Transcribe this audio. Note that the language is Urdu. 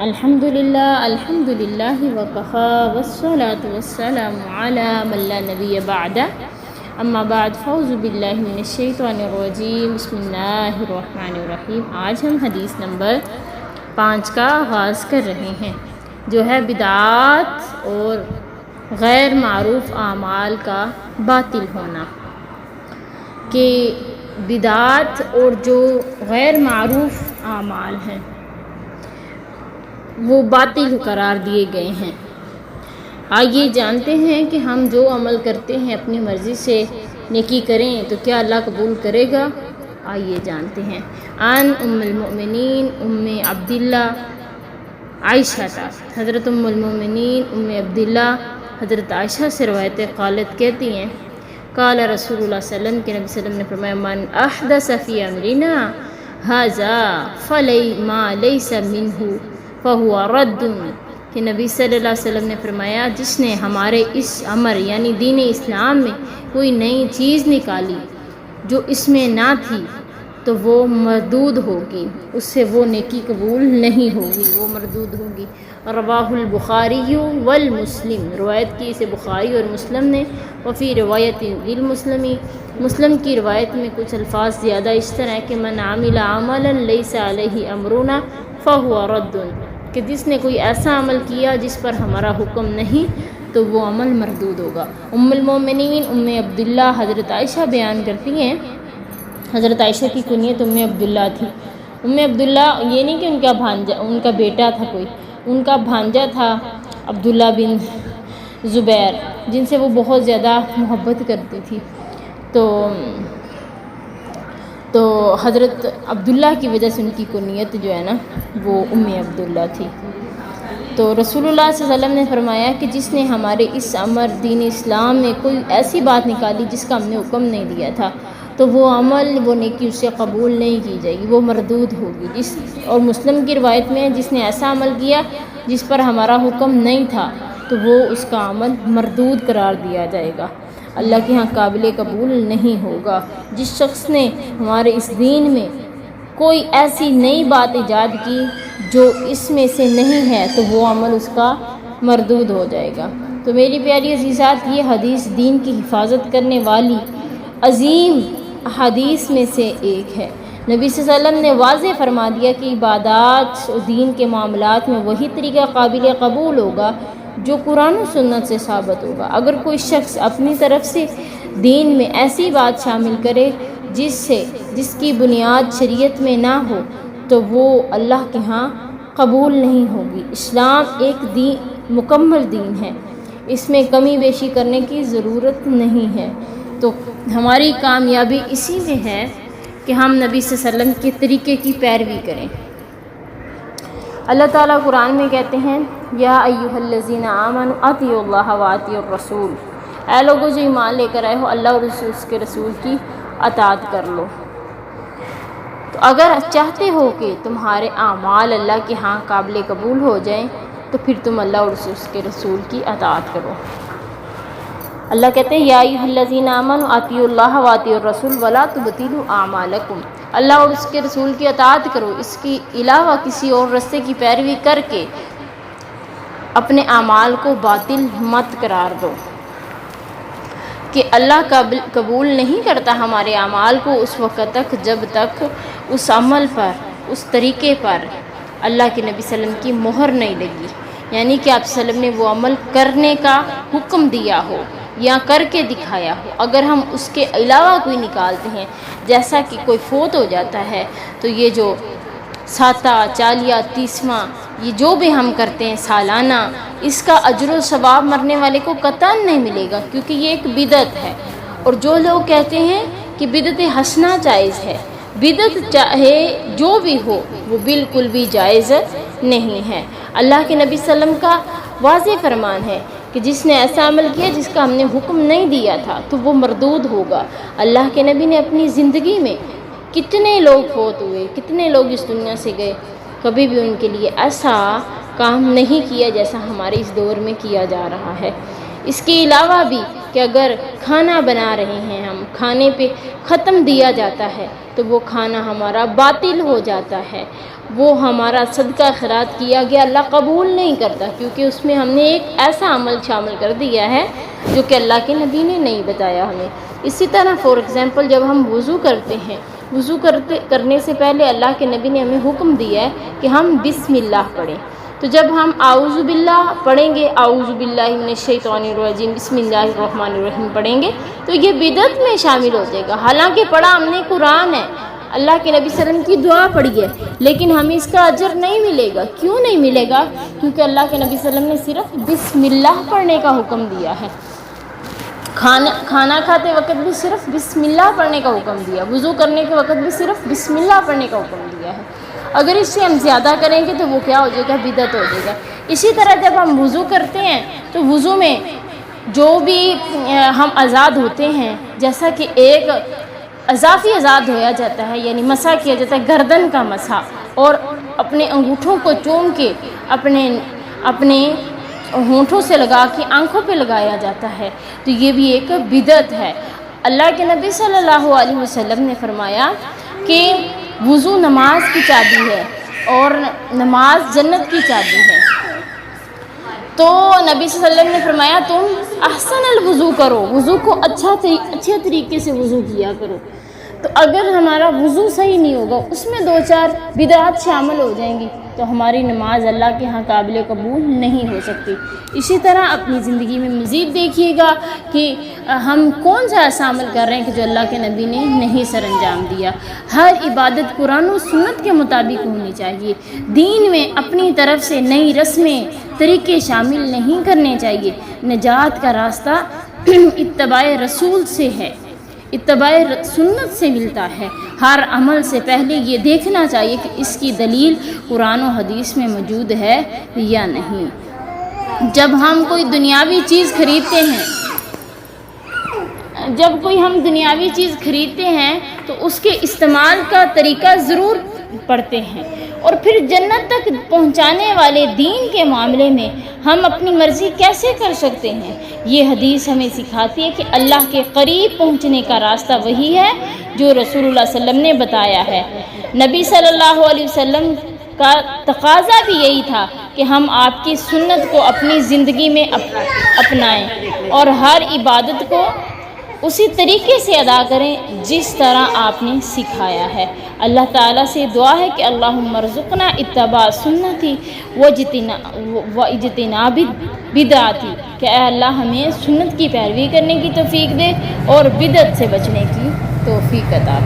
الحمدللہ وکفا والصلاة والسلام علی من لا نبی بعد اما بعد فاعوذ باللہ من الشیطان الرجیم بسم اللہ الرحمن الرحیم۔ آج ہم حدیث نمبر 5 کا آغاز کر رہے ہیں، جو ہے بدعات اور غیر معروف اعمال کا باطل ہونا، کہ بدعات اور جو غیر معروف اعمال ہیں وہ باطل قرار دیے گئے ہیں۔ آئیے جانتے ہیں کہ ہم جو عمل کرتے ہیں اپنی مرضی سے نیکی کریں تو کیا اللہ قبول کرے گا۔ آئیے جانتے ہیں۔ عن ام المؤمنین ام عبداللہ عائشہ، حضرت ام المؤمنین ام عبداللہ حضرت عائشہ سے روایت قالت کہتی ہیں، قال رسول اللہ صلی اللہ علیہ وسلم کہ نبی صلی اللہ علیہ وسلم نے فرمایا، من احدث فی امرنا ھذا ما لیس منہ فہو رد، کہ نبی صلی اللہ علیہ وسلم نے فرمایا، جس نے ہمارے اس امر یعنی دین اسلام میں کوئی نئی چیز نکالی جو اس میں نہ تھی تو وہ مردود ہوگی، اس سے وہ نیکی قبول نہیں ہوگی، وہ مردود ہوگی۔ رواہ البخاری والمسلم، روایت کی اسے بخاری اور مسلم نے، وفی روایت للمسلم، مسلم کی روایت میں کچھ الفاظ زیادہ اس طرح ہے کہ من عمل عملا لیس علیہ امرنا فہو رد، کہ جس نے کوئی ایسا عمل کیا جس پر ہمارا حکم نہیں تو وہ عمل مردود ہوگا۔ ام المومنین ام عبداللہ حضرت عائشہ بیان کرتی ہیں، حضرت عائشہ کی کنیت ام عبداللہ تھی۔ ام عبداللہ یہ نہیں کہ ان کا بیٹا تھا کوئی، ان کا بھانجا تھا عبداللہ بن زبیر، جن سے وہ بہت زیادہ محبت کرتی تھی، تو حضرت عبداللہ کی وجہ سے ان کی کنیت جو ہے نا وہ ام عبداللہ تھی۔ تو رسول اللہ صلی اللہ علیہ وسلم نے فرمایا کہ جس نے ہمارے اس امر دین اسلام میں کوئی ایسی بات نکالی جس کا ہم نے حکم نہیں دیا تھا تو وہ عمل، وہ نیکی اس سے قبول نہیں کی جائے گی، وہ مردود ہوگی۔ اور مسلم کی روایت میں جس نے ایسا عمل کیا جس پر ہمارا حکم نہیں تھا تو وہ اس کا عمل مردود قرار دیا جائے گا، اللہ کے ہاں قابل قبول نہیں ہوگا۔ جس شخص نے ہمارے اس دین میں کوئی ایسی نئی بات ایجاد کی جو اس میں سے نہیں ہے تو وہ عمل اس کا مردود ہو جائے گا۔ تو میری پیاری عزیزات، یہ حدیث دین کی حفاظت کرنے والی عظیم حدیث میں سے ایک ہے۔ نبی صلی اللہ علیہ وسلم نے واضح فرما دیا کہ عبادات اور دین کے معاملات میں وہی طریقہ قابل قبول ہوگا جو قرآن و سنت سے ثابت ہوگا۔ اگر کوئی شخص اپنی طرف سے دین میں ایسی بات شامل کرے جس کی بنیاد شریعت میں نہ ہو تو وہ اللہ کے ہاں قبول نہیں ہوگی۔ اسلام ایک مکمل دین ہے، اس میں کمی بیشی کرنے کی ضرورت نہیں ہے۔ تو ہماری کامیابی اسی میں ہے کہ ہم نبی صلی اللہ علیہ وسلم کے طریقے کی پیروی کریں۔ اللہ تعالیٰ قرآن میں کہتے ہیں، یا ایھا الذین آمنوا اطیعوا اللہ واطیعوا الرسول، اے لوگوں جو ایمان لے کر آئے ہو، اللہ اور اس کے رسول کی اطاعت کر لو۔ تو اگر چاہتے ہو کہ تمہارے اعمال اللہ کے ہاں قابل قبول ہو جائیں تو پھر تم اللہ اور اس کے رسول کی اطاعت کرو۔ اللہ کہتے ہیں، یا ایھا الذین آمنوا اطیعوا اللہ واطیعوا الرسول ولا تبطلوا اعمالکم، اللہ اور اس کے رسول کی اطاعت کرو، اس کے علاوہ کسی اور رستے کی پیروی کر کے اپنے اعمال کو باطل مت قرار دو، کہ اللہ قبول نہیں کرتا ہمارے اعمال کو اس وقت تک جب تک اس عمل پر، اس طریقے پر اللہ کے نبی صلی اللہ علیہ وسلم کی مہر نہیں لگی، یعنی کہ آپ صلی اللہ علیہ وسلم نے وہ عمل کرنے کا حکم دیا ہو یا کر کے دکھایا ہو۔ اگر ہم اس کے علاوہ کوئی نکالتے ہیں، جیسا کہ کوئی فوت ہو جاتا ہے تو یہ جو ساتہ، چالیہ، تیسواں، یہ جو بھی ہم کرتے ہیں سالانہ، اس کا اجر و ثواب مرنے والے کو قطعاً نہیں ملے گا، کیونکہ یہ ایک بدعت ہے۔ اور جو لوگ کہتے ہیں کہ بدعت حسنہ جائز ہے، بدعت چاہے جو بھی ہو وہ بالکل بھی جائز نہیں ہے۔ اللہ کے نبی صلی اللہ علیہ وسلم کا واضح فرمان ہے کہ جس نے ایسا عمل کیا جس کا ہم نے حکم نہیں دیا تھا تو وہ مردود ہوگا۔ اللہ کے نبی نے اپنی زندگی میں کتنے لوگ فوت ہوئے، کتنے لوگ اس دنیا سے گئے، کبھی بھی ان کے لیے ایسا کام نہیں کیا جیسا ہمارے اس دور میں کیا جا رہا ہے۔ اس کے علاوہ بھی کہ اگر کھانا بنا رہے ہیں ہم، کھانے پہ ختم دیا جاتا ہے تو وہ کھانا ہمارا باطل ہو جاتا ہے، وہ ہمارا صدقہ خیرات کیا گیا اللہ قبول نہیں کرتا، کیونکہ اس میں ہم نے ایک ایسا عمل شامل کر دیا ہے جو کہ اللہ کے نبی نے نہیں بتایا ہمیں۔ اسی طرح فار ایگزامپل جب ہم وضو کرتے ہیں، وضو کرنے سے پہلے اللہ کے نبی نے ہمیں حکم دیا ہے کہ ہم بسم اللہ پڑھیں۔ تو جب ہم اعوذ باللہ پڑھیں گے، اعوذ باللہ من الشیطان الرجیم بسم اللہ الرحمن الرحیم پڑھیں گے تو یہ بدعت میں شامل ہو جائے گا، حالانکہ پڑھا ہم نے قرآن ہے، اللہ کے نبی صلی اللہ علیہ وسلم کی دعا پڑھی ہے، لیکن ہمیں اس کا اجر نہیں ملے گا۔ کیوں نہیں ملے گا؟ کیونکہ اللہ کے نبی صلی اللہ علیہ وسلم نے صرف بسم اللہ پڑھنے کا حکم دیا ہے، کھانا کھاتے وقت بھی صرف بسم اللہ پڑھنے کا حکم دیا، وضو کرنے کے وقت بھی صرف بسم اللہ پڑھنے کا حکم دیا ہے۔ اگر اس سے ہم زیادہ کریں گے تو وہ کیا ہو جائے گا؟ بدعت ہو جائے گا۔ اسی طرح جب ہم وضو کرتے ہیں تو وضو میں جو بھی ہم آزاد ہوتے ہیں، جیسا کہ ایک اضافی آزاد ہویا جاتا ہے، یعنی مسح کیا جاتا ہے، گردن کا مسح، اور اپنے انگوٹھوں کو چوم کے اپنے ہونٹوں سے لگا کے آنکھوں پہ لگایا جاتا ہے، تو یہ بھی ایک بدعت ہے۔ اللہ کے نبی صلی اللہ علیہ وسلم نے فرمایا کہ وضو نماز کی چابی ہے اور نماز جنت کی چابی ہے۔ تو نبی صلی اللہ علیہ وسلم نے فرمایا تم احسن الوضو کرو، وضو کو اچھے طریقے سے وضو کیا کرو۔ تو اگر ہمارا وضو صحیح نہیں ہوگا، اس میں 2-4 بدعات شامل ہو جائیں گی تو ہماری نماز اللہ کے ہاں قابل قبول نہیں ہو سکتی۔ اسی طرح اپنی زندگی میں مزید دیکھیے گا کہ ہم کون سا ایسا عمل کر رہے ہیں کہ جو اللہ کے نبی نے نہیں سر انجام دیا۔ ہر عبادت قرآن و سنت کے مطابق ہونی چاہیے، دین میں اپنی طرف سے نئی رسمیں طریقے شامل نہیں کرنے چاہیے۔ نجات کا راستہ اتباع رسول سے ہے، اتباع سنت سے ملتا ہے۔ ہر عمل سے پہلے یہ دیکھنا چاہیے کہ اس کی دلیل قرآن و حدیث میں موجود ہے یا نہیں۔ جب ہم کوئی دنیاوی چیز خریدتے ہیں تو اس کے استعمال کا طریقہ ضرور پڑھتے ہیں، اور پھر جنت تک پہنچانے والے دین کے معاملے میں ہم اپنی مرضی کیسے کر سکتے ہیں؟ یہ حدیث ہمیں سکھاتی ہے کہ اللہ کے قریب پہنچنے کا راستہ وہی ہے جو رسول اللہ صلی اللہ علیہ وسلم نے بتایا ہے۔ نبی صلی اللہ علیہ وسلم کا تقاضا بھی یہی تھا کہ ہم آپ کی سنت کو اپنی زندگی میں اپنائیں اور ہر عبادت کو اسی طریقے سے ادا کریں جس طرح آپ نے سکھایا ہے۔ اللہ تعالیٰ سے دعا ہے کہ اللہم ارزقنا اتباع سنتی واجتناب بدعتی، کہ اے اللہ ہمیں سنت کی پیروی کرنے کی توفیق دے اور بدعت سے بچنے کی توفیق عطا۔